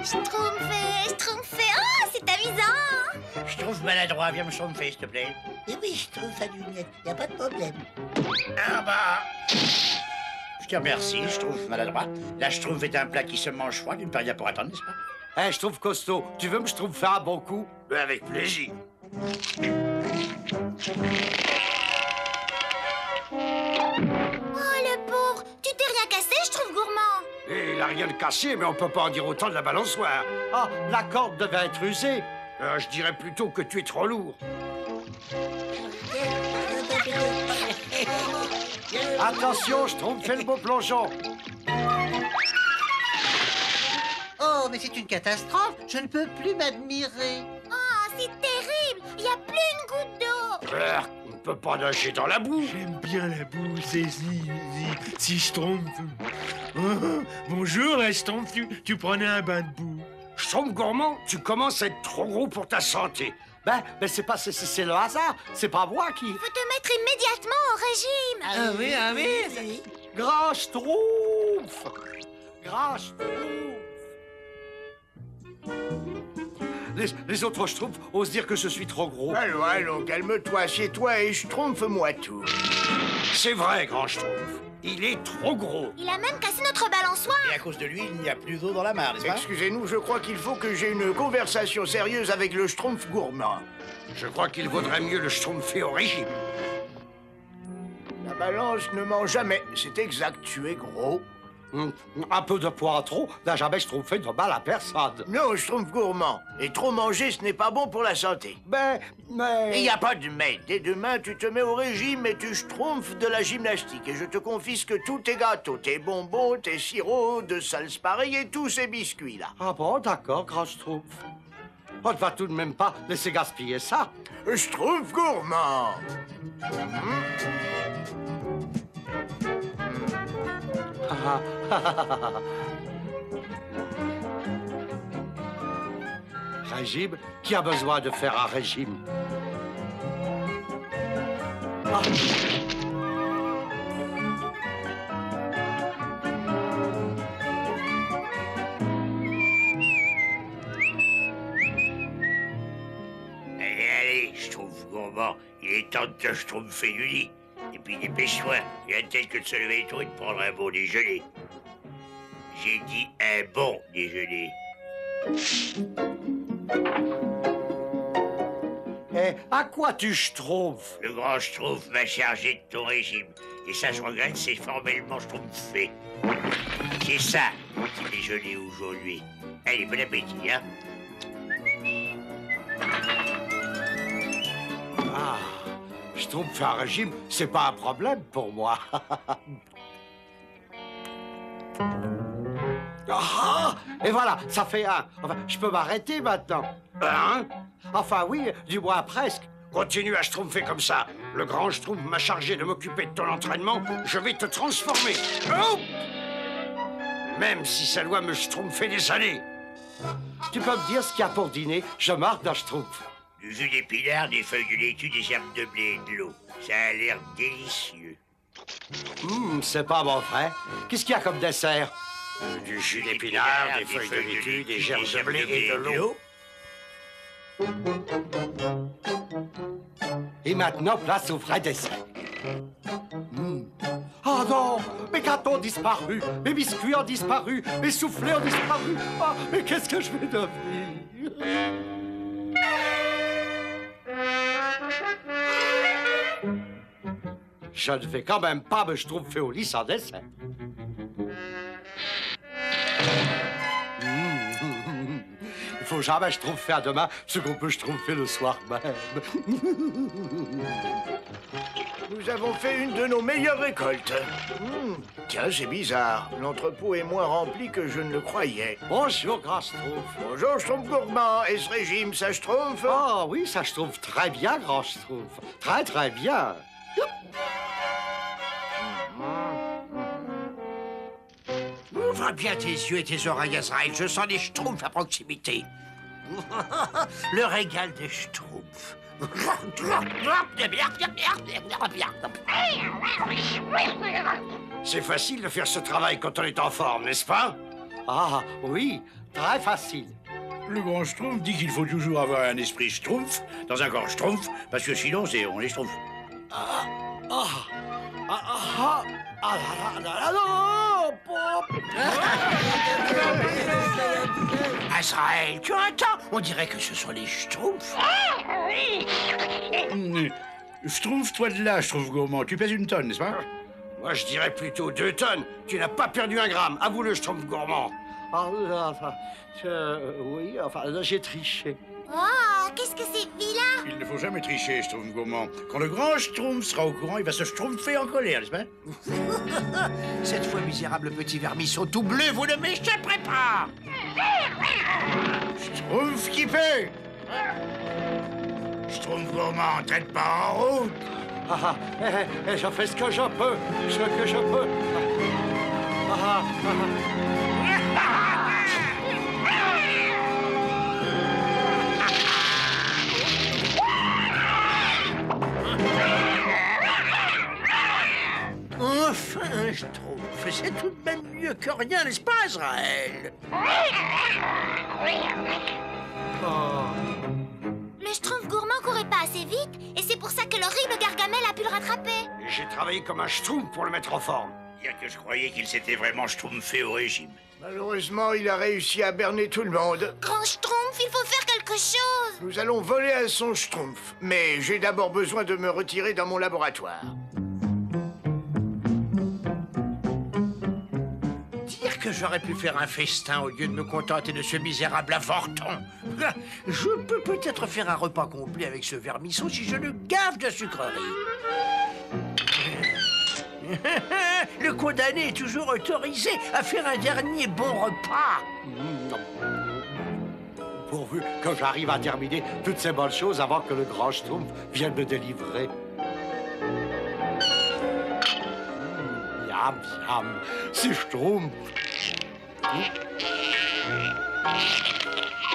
Schtroumpfé, oh, c'est amusant. Je trouve maladroit, viens me schtroumpfer, s'il te plaît. Et oui, je trouve ça lunette, y a pas de problème. Ah bah... Je te remercie, je trouve maladroit. La schtroumpf est un plat qui se mange froid, d'une part, pour attendre, n'est-ce pas? Je trouve costaud. Tu veux me schtroumpfer un bon coup? Avec plaisir. Oh, le pauvre, tu t'es rien cassé, je trouve gourmand. Et il a rien de cassé, mais on peut pas en dire autant de la balançoire. Ah, la corde devait être usée. Je dirais plutôt que tu es trop lourd. Attention, fais le beau plongeon. Oh, mais c'est une catastrophe, je ne peux plus m'admirer. Oh, c'est terrible, il n'y a plus une goutte d'eau. On ne peut pas nager dans la boue. J'aime bien la boue, c'est si Schtroumpf. Oh, bonjour, la Schtroumpf, tu prenais un bain de boue. Schtroumpf gourmand, tu commences à être trop gros pour ta santé. Ben c'est le hasard, c'est pas moi qui... Faut te mettre immédiatement au régime. Ah oui. Grand Schtroumpf! Grand Schtroumpf! Les autres Schtroumpfs osent dire que je suis trop gros. Allons, calme-toi, assieds-toi et schtroumpfe-moi tout. C'est vrai, Grand Schtroumpf. Il est trop gros. Il a même cassé notre balançoire. Et à cause de lui, il n'y a plus d'eau dans la mare, n'est-ce pas? Excusez-nous, je crois qu'il faut que j'ai une conversation sérieuse avec le schtroumpf gourmand. Je crois qu'il vaudrait mieux le schtroumpfer au régime. La balance ne ment jamais, c'est exact, tu es gros. Un peu de poids en trop n'a jamais schtroumpfé de mal à personne. Non, schtroumpf gourmand. Et trop manger, ce n'est pas bon pour la santé. Mais... Il n'y a pas de mais. Dès demain, tu te mets au régime et tu schtroumpfes de la gymnastique. Et je te confisque tous tes gâteaux, tes bonbons, tes sirops, de salses pareilles et tous ces biscuits-là. Ah bon, d'accord, Grand Schtroumpf. On ne va tout de même pas laisser gaspiller ça. Schtroumpf gourmand. Régime? Qui a besoin de faire un régime? Ah. Allez, Schtroumpf gourmand, il est temps de te schtroumpfer du lit. Et puis dépêche-toi, rien de tel que de se lever tôt et de prendre un bon déjeuner. J'ai dit un bon déjeuner. À quoi tu schtroumpfes? Le grand Schtroumpf m'a chargé de ton régime. Et ça, je regrette, c'est formellement schtroumpfé. C'est ça, mon petit déjeuner aujourd'hui. Allez, bon appétit, hein? Ah, schtroumpfer un régime, c'est pas un problème pour moi. Ah, et voilà, ça fait un. Enfin, je peux m'arrêter maintenant. Hein? Enfin oui, du moins presque. Continue à schtroumpfer comme ça. Le grand Schtroumpf m'a chargé de m'occuper de ton entraînement. Je vais te transformer. Oh! Même si ça doit me schtroumpfer des années. Tu peux me dire ce qu'il y a pour dîner? Je marque d'un Schtroumpf. Du jus d'épinards, des feuilles de laitue, des herbes de blé et de l'eau. Ça a l'air délicieux. C'est pas bon vrai. Qu'est-ce qu'il y a comme dessert? Du jus d'épinards, des feuilles de laitue, des gerbes de blé et de l'eau. Et maintenant, place au vrai dessert. Oh non! Mes gâteaux ont disparu, mes biscuits ont disparu, mes soufflets ont disparu. Ah, mais qu'est-ce que je vais devenir? Je ne vais quand même pas me schtroumpfer au lit sans dessert. Il faut jamais schtroumpfer à demain ce qu'on peut schtroumpfer le soir même. Nous avons fait une de nos meilleures récoltes. Tiens, c'est bizarre. L'entrepôt est moins rempli que je ne le croyais. Bonjour, Grand Schtroumpf. Bonjour, Schtroumpf gourmand. Et ce régime, ça schtroumpf? Oh oui, ça je trouve très bien, Grand Schtroumpf. Très, très bien. Ouvre bien tes yeux et tes oreilles, Azraël. Je sens les schtroumpfs à proximité. Le régal des schtroumpfs. C'est facile de faire ce travail quand on est en forme, n'est-ce pas? Ah oui, Très facile. Le grand Schtroumpf dit qu'il faut toujours avoir un esprit Schtroumpf dans un corps Schtroumpf, parce que sinon, on est Schtroumpf. Azraël, tu entends? On dirait que ce sont les Schtroumpfs. Schtroumpf, toi de là, Schtroumpf gourmand, tu pèses 1 tonne, n'est-ce pas? Moi, je dirais plutôt 2 tonnes. Tu n'as pas perdu 1 gramme. Avoue-le, Schtroumpf gourmand. Ah, là, enfin, oui, enfin, là, j'ai triché. Oh, qu'est-ce que c'est vilain! Il ne faut jamais tricher, Schtroumpf gourmand. Quand le grand Schtroumpf sera au courant, il va se Schtroumpfer en colère, n'est-ce pas? Cette fois, misérable petit vermisseau tout bleu, vous ne m'échapperez pas! Schtroumpf qui paie! Schtroumpf gourmand, traite pas en route! Je fais ce que je peux. Ce que je peux. Enfin, Schtroumpf, c'est tout de même mieux que rien, n'est-ce pas, Azraël? Le Schtroumpf gourmand courait pas assez vite, et c'est pour ça que l'horrible Gargamel a pu le rattraper. J'ai travaillé comme un Schtroumpf pour le mettre en forme. Dire que je croyais qu'il s'était vraiment schtroumpfé au régime. Malheureusement, il a réussi à berner tout le monde. Grand Schtroumpf, il faut faire quelque chose. Nous allons voler à son Schtroumpf. Mais j'ai d'abord besoin de me retirer dans mon laboratoire. Dire que j'aurais pu faire un festin au lieu de me contenter de ce misérable avorton. Je peux peut-être faire un repas complet avec ce vermisseau si je le gave de sucreries. Le condamné est toujours autorisé à faire un dernier bon repas. Pourvu que j'arrive à terminer toutes ces bonnes choses avant que le grand Schtroumpf vienne me délivrer. Miam, miam, c'est Schtroumpf.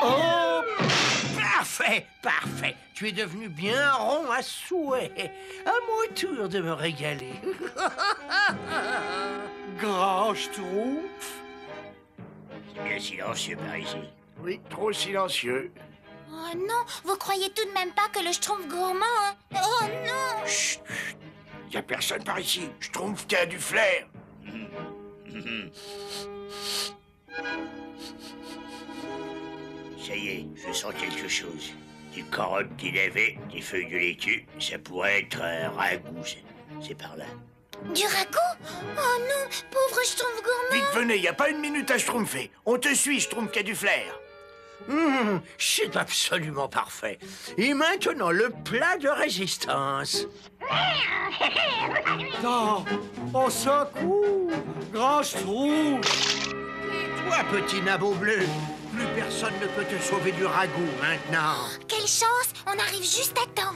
Oh! Parfait, parfait. Tu es devenu bien rond à souhait. À mon tour de me régaler. Grand Schtroumpf? C'est bien silencieux par ici. Oui, trop silencieux. Oh non, vous croyez tout de même pas que le Schtroumpf gourmand... hein? Oh non! Chut, chut. Y a personne par ici. Schtroumpf qui a du flair. Ça y est, je sens quelque chose. Des carottes, des navets, des feuilles de laitue. Ça pourrait être un ragoût, c'est par là. Du ragoût? Oh non, pauvre Schtroumpf gourmand! Vite, venez, y a pas 1 minute à schtroumpfer. On te suit, Schtroumpf qui a du flair. C'est absolument parfait. Et maintenant, le plat de résistance. Non, au secours, grand Schtroumpf. Et toi, petit nabot bleu, plus personne ne peut te sauver du ragoût maintenant. Quelle chance, on arrive juste à temps.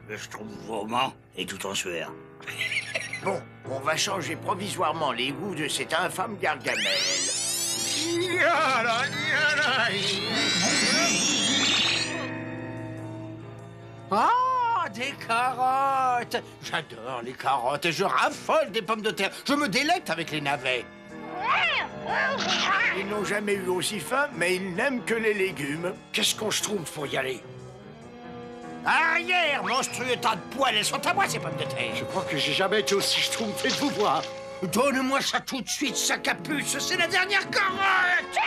Le Schtroumpf gourmand est tout en sueur. Bon, on va changer provisoirement les goûts de cet infâme Gargamel. Ah, des carottes! J'adore les carottes et je raffole des pommes de terre. Je me délecte avec les navets. Ils n'ont jamais eu aussi faim, mais ils n'aiment que les légumes. Qu'est-ce qu'on Schtroumpf pour y aller? Arrière, monstrueux tas de poils, elles sont à moi, ces pommes de terre. Je crois que j'ai jamais été aussi Schtroumpfé de vous voir. Donne-moi ça tout de suite, sa capuce, c'est la dernière carotte!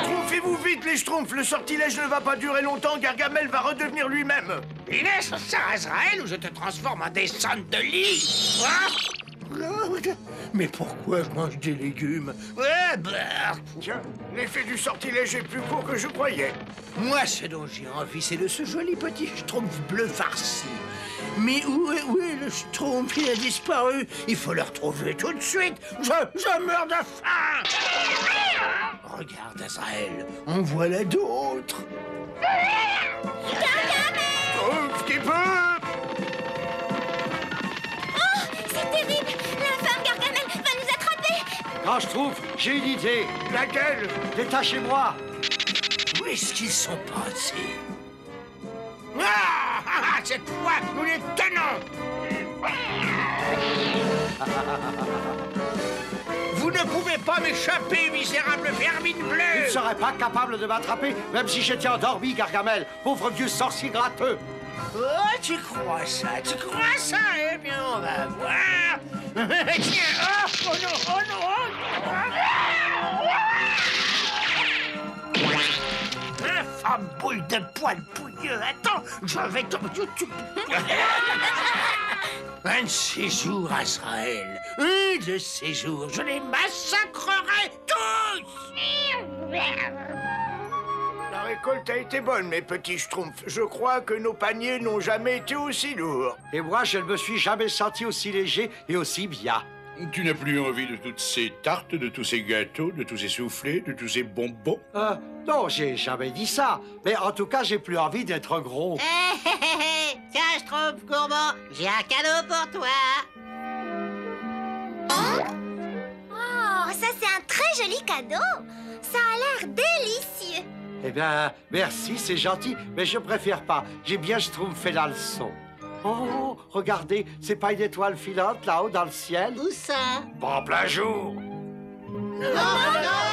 Schtroumpfez-vous vite, les Schtroumpfs. Le sortilège ne va pas durer longtemps. Gargamel va redevenir lui-même. Laisse ça, Azraël, ou je te transforme en descente de lit. Mais pourquoi je mange des légumes? Tiens, l'effet du sortilège est plus court que je croyais. Moi, ce dont j'ai envie, c'est de ce joli petit Schtroumpf bleu farci. Mais où est le Schtroumpf? Il a disparu. Il faut le retrouver tout de suite. Je meurs de faim. Regarde, Azraël, en voilà d'autres. Schtroumpf qui peut. Oh, c'est terrible! L'infâme Gargamel va nous attraper! Grand Schtroumpf, j'ai une idée. Laquelle? Détachez-moi. Où est-ce qu'ils sont passés? Ah, cette fois, nous les tenons. Vous ne pouvez pas m'échapper, misérable vermine Tu ne bleue. serais pas capable de m'attraper, même si j'étais endormi, Gargamel, pauvre vieux sorcier gratteux. Oh, tu crois ça? Tu crois ça? Eh bien, on va voir. Tiens, oh non, oh non, Infâme boule de poil pouilleux. Attends, je vais te... Un de ces jours, Azraël. Un de ces jours, je les massacrerai tous. La récolte a été bonne, mes petits schtroumpfs. Je crois que nos paniers n'ont jamais été aussi lourds. Et moi, je ne me suis jamais senti aussi léger et aussi bien. Tu n'as plus envie de toutes ces tartes, de tous ces gâteaux, de tous ces soufflés, de tous ces bonbons? Non, j'ai jamais dit ça. Mais en tout cas, j'ai plus envie d'être gros. Tiens, Schtroumpf gourmand, j'ai un cadeau pour toi. Oh, ça c'est un très joli cadeau. Ça a l'air délicieux. Eh bien, merci, c'est gentil, mais je préfère pas. J'ai bien schtroumpfé la leçon. Oh, regardez, c'est pas une étoile filante là-haut dans le ciel? Où ça? Pas en plein jour. Non, non,